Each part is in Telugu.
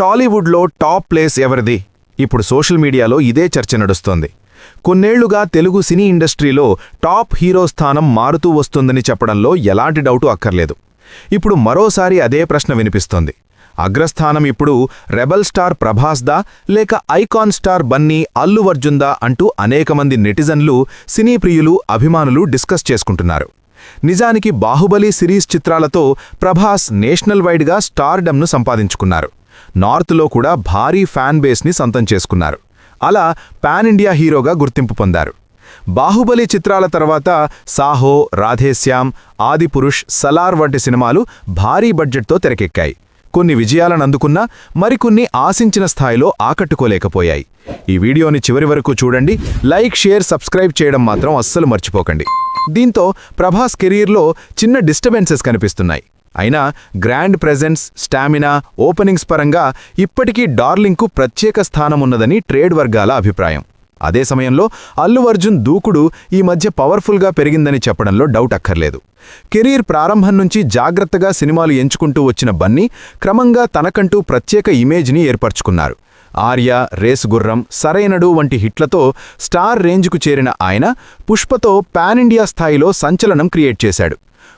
టాలీవుడ్లో టాప్ ప్లేస్ ఎవరిది? ఇప్పుడు సోషల్ మీడియాలో ఇదే చర్చ నడుస్తోంది. కొన్నేళ్లుగా తెలుగు సినీ ఇండస్ట్రీలో టాప్ హీరో స్థానం మారుతూ వస్తుందని చెప్పడంలో ఎలాంటి డౌటు అక్కర్లేదు. ఇప్పుడు మరోసారి అదే ప్రశ్న వినిపిస్తోంది. అగ్రస్థానం ఇప్పుడు రెబల్ స్టార్ ప్రభాస్దా లేక ఐకాన్ స్టార్ బన్నీ అల్లు అర్జున్దా అంటూ అనేకమంది నెటిజన్లు, సినీ ప్రియులు, అభిమానులు డిస్కస్ చేసుకుంటున్నారు. నిజానికి బాహుబలి సిరీస్ చిత్రాలతో ప్రభాస్ నేషనల్ వైడ్గా స్టార్డమ్ను సంపాదించుకున్నారు. నార్త్లో కూడా భారీ ఫ్యాన్ బేస్ని సొంతం చేసుకున్నారు. అలా పాన్ ఇండియా హీరోగా గుర్తింపు పొందారు. బాహుబలి చిత్రాల తర్వాత సాహో, రాధేశ్యామ్, ఆదిపురుష్, సలార్ వంటి సినిమాలు భారీ బడ్జెట్తో తెరకెక్కాయి. కొన్ని విజయాలను అందుకున్నా మరికొన్ని ఆశించిన స్థాయిలో ఆకట్టుకోలేకపోయాయి. ఈ వీడియోని చివరి వరకు చూడండి. లైక్, షేర్, సబ్స్క్రైబ్ చేయడం మాత్రం అస్సలు మర్చిపోకండి. దీంతో ప్రభాస్ కెరీర్లో చిన్న డిస్టర్బెన్సెస్ కనిపిస్తున్నాయి. అయినా గ్రాండ్ ప్రెజెన్స్, స్టామినా, ఓపెనింగ్స్ పరంగా ఇప్పటికీ డార్లింగ్కు ప్రత్యేక స్థానమున్నదని ట్రేడ్ వర్గాల అభిప్రాయం. అదే సమయంలో అల్లు అర్జున్ దూకుడు ఈ మధ్య పవర్ఫుల్గా పెరిగిందని చెప్పడంలో డౌట్ అక్కర్లేదు. కెరీర్ ప్రారంభం నుంచి జాగ్రత్తగా సినిమాలు ఎంచుకుంటూ వచ్చిన బన్నీ క్రమంగా తనకంటూ ప్రత్యేక ఇమేజ్ని ఏర్పరచుకున్నారు. ఆర్య, రేసు గుర్రం, సరైనడు వంటి హిట్లతో స్టార్ రేంజ్కు చేరిన ఆయన పుష్పతో పాన్ ఇండియా స్థాయిలో సంచలనం క్రియేట్ చేశాడు.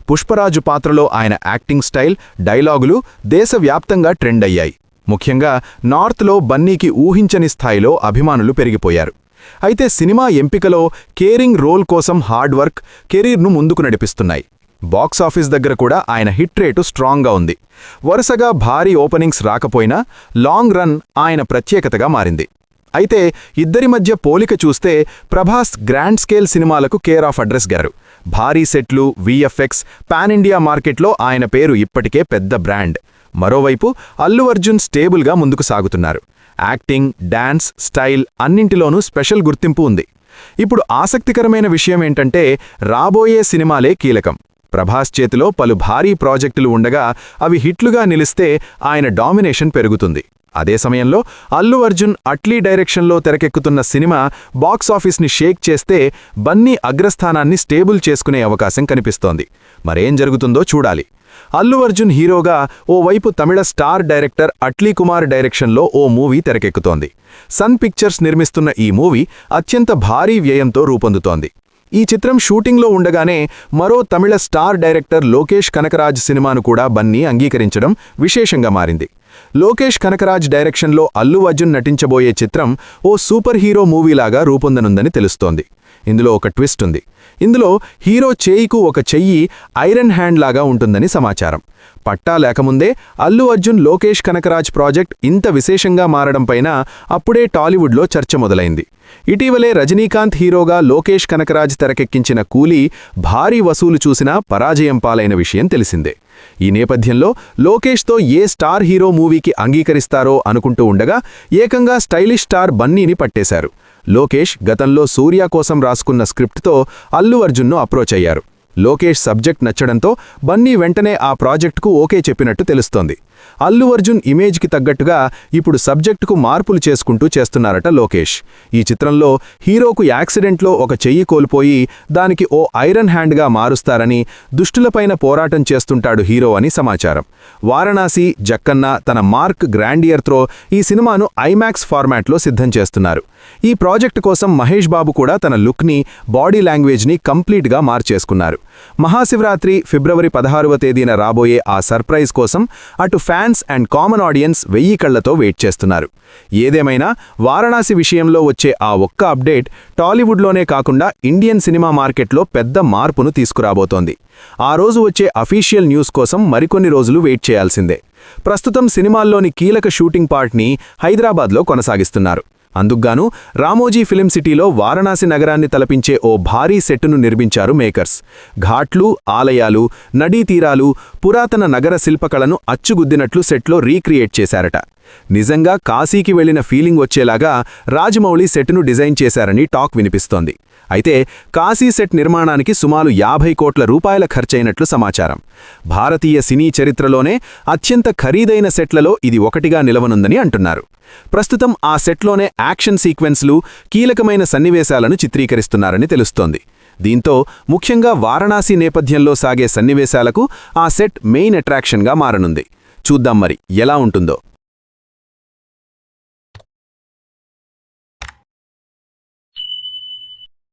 పుష్పరాజు పాత్రలో ఆయన యాక్టింగ్ స్టైల్, డైలాగులు దేశవ్యాప్తంగా ట్రెండ్ అయ్యాయి. ముఖ్యంగా నార్త్లో బన్నీకి ఊహించని స్థాయిలో అభిమానులు పెరిగిపోయారు. అయితే సినిమా ఎంపికలో కేరింగ్ రోల్ కోసం హార్డ్ వర్క్ కెరీర్ను ముందుకు నడిపిస్తున్నాయి. బాక్సాఫీస్ దగ్గర కూడా ఆయన హిట్ రేటు స్ట్రాంగ్గా ఉంది. వరుసగా భారీ ఓపెనింగ్స్ రాకపోయినా లాంగ్ రన్ ఆయన ప్రత్యేకతగా మారింది. అయితే ఇద్దరి మధ్య పోలిక చూస్తే ప్రభాస్ గ్రాండ్ స్కేల్ సినిమాలకు కేర్ ఆఫ్ అడ్రస్ గారు. భారీ సెట్లు, విఎఫ్ఎక్స్, పాన్ ఇండియా మార్కెట్లో ఆయన పేరు ఇప్పటికే పెద్ద బ్రాండ్. మరోవైపు అల్లు అర్జున్ స్టేబుల్గా ముందుకు సాగుతున్నారు. యాక్టింగ్, డాన్స్, స్టైల్ అన్నింటిలోనూ స్పెషల్ గుర్తింపు ఉంది. ఇప్పుడు ఆసక్తికరమైన విషయమేంటంటే రాబోయే సినిమాలే కీలకం. ప్రభాస్ చేతిలో పలు భారీ ప్రాజెక్టులు ఉండగా అవి హిట్లుగా నిలిస్తే ఆయన డామినేషన్ పెరుగుతుంది. అదే సమయంలో అల్లు అర్జున్ అట్లీ డైరెక్షన్లో తెరకెక్కుతున్న సినిమా బాక్సాఫీస్ని షేక్ చేస్తే బన్నీ అగ్రస్థానాన్ని స్టేబుల్ చేసుకునే అవకాశం కనిపిస్తోంది. మరేం జరుగుతుందో చూడాలి. అల్లు అర్జున్ హీరోగా ఓవైపు తమిళ స్టార్ డైరెక్టర్ అట్లీ కుమార్ డైరెక్షన్లో ఓ మూవీ తెరకెక్కుతోంది. సన్ పిక్చర్స్ నిర్మిస్తున్న ఈ మూవీ అత్యంత భారీ వ్యయంతో రూపొందుతోంది. ఈ చిత్రం షూటింగ్లో ఉండగానే మరో తమిళ స్టార్ డైరెక్టర్ లోకేష్ కనకరాజ్ సినిమాను కూడా బన్నీ అంగీకరించడం విశేషంగా మారింది. లోకేష్ కనకరాజ్ డైరెక్షన్లో అల్లు అర్జున్ నటించబోయే చిత్రం ఓ సూపర్ హీరో మూవీలాగా రూపొందనుందని తెలుస్తోంది. ఇందులో ఒక ట్విస్ట్ ఉంది. ఇందులో హీరో చేయికు ఒక చెయ్యి ఐరన్ హ్యాండ్ లాగా ఉంటుందని సమాచారం. పట్టా లేకముందే అల్లు అర్జున్ లోకేష్ కనకరాజ్ ప్రాజెక్ట్ ఇంత విశేషంగా మారడంపైన అప్పుడే టాలీవుడ్లో చర్చ మొదలైంది. ఇటీవలే రజనీకాంత్ హీరోగా లోకేష్ కనకరాజ్ తెరకెక్కించిన కూలీ భారీ వసూలు చూసినా పరాజయం పాలైన విషయం తెలిసిందే. ఈ నేపథ్యంలో లోకేష్తో ఏ స్టార్ హీరో మూవీకి అంగీకరిస్తారో అనుకుంటూ ఉండగా ఏకంగా స్టైలిష్ స్టార్ బన్నీని పట్టేశారు. లోకేష్ గతంలో సూర్య కోసం రాసుకున్న స్క్రిప్ట్తో అల్లు అర్జున్ను అప్రోచ్ అయ్యారు. లోకేష్ సబ్జెక్ట్ నచ్చడంతో బన్నీ వెంటనే ఆ ప్రాజెక్టుకు ఓకే చెప్పినట్టు తెలుస్తోంది. అల్లు అర్జున్ ఇమేజ్కి తగ్గట్టుగా ఇప్పుడు సబ్జెక్టుకు మార్పులు చేసుకుంటూ చేస్తున్నారట లోకేష్. ఈ చిత్రంలో హీరోకు యాక్సిడెంట్లో ఒక చెయ్యి కోల్పోయి దానికి ఓ ఐరన్ హ్యాండ్గా మారుస్తారని, దుష్టులపైన పోరాటం చేస్తుంటాడు హీరో అని సమాచారం. వారణాసి, జక్కన్న తన మార్క్ గ్రాండియర్తో ఈ సినిమాను ఐమాక్స్ ఫార్మాట్లో సిద్ధం చేస్తున్నారు. ఈ ప్రాజెక్టు కోసం మహేష్ బాబు కూడా తన లుక్ని, బాడీ లాంగ్వేజ్ని కంప్లీట్గా మార్చేసుకున్నారు. మహాశివరాత్రి ఫిబ్రవరి 16వ తేదీన రాబోయే ఆ సర్ప్రైజ్ కోసం అటు ఫ్యాన్స్ అండ్ కామన్ ఆడియన్స్ 1000 కళ్లతో వెయిట్ చేస్తున్నారు. ఏదేమైనా వారణాసి విషయంలో వచ్చే ఆ ఒక్క అప్డేట్ టాలీవుడ్లోనే కాకుండా ఇండియన్ సినిమా మార్కెట్లో పెద్ద మార్పును తీసుకురాబోతోంది. ఆ రోజు వచ్చే అఫీషియల్ న్యూస్ కోసం మరికొన్ని రోజులు వెయిట్ చేయాల్సిందే. ప్రస్తుతం సినిమాల్లోని కీలక షూటింగ్ పార్ట్ని హైదరాబాద్లో కొనసాగిస్తున్నారు. అందుకుగాను రామోజీ ఫిలిం సిటీలో వారణాసి నగరాన్ని తలపించే ఓ భారీ సెట్టును నిర్మించారు మేకర్స్. ఘాట్లు, ఆలయాలు, నడీ తీరాలు, పురాతన నగర శిల్పకళను అచ్చుగుద్దినట్లు సెట్లో రీక్రియేట్ చేశారట. నిజంగా కాశీకి వెళ్లిన ఫీలింగ్ వచ్చేలాగా రాజమౌళి సెట్ను డిజైన్ చేశారని టాక్ వినిపిస్తోంది. అయితే కాశీ సెట్ నిర్మాణానికి సుమారు 50 కోట్ల రూపాయల ఖర్చయినట్లు సమాచారం. భారతీయ సినీ చరిత్రలోనే అత్యంత ఖరీదైన సెట్లలో ఇది ఒకటిగా నిలవనుందని అంటున్నారు. ప్రస్తుతం ఆ సెట్లోనే యాక్షన్ సీక్వెన్స్లు, కీలకమైన సన్నివేశాలను చిత్రీకరిస్తున్నారని తెలుస్తోంది. దీంతో ముఖ్యంగా వారణాసి నేపథ్యంలో సాగే సన్నివేశాలకు ఆ సెట్ మెయిన్ అట్రాక్షన్గా మారనుంది. చూద్దాం మరి ఎలా ఉంటుందో.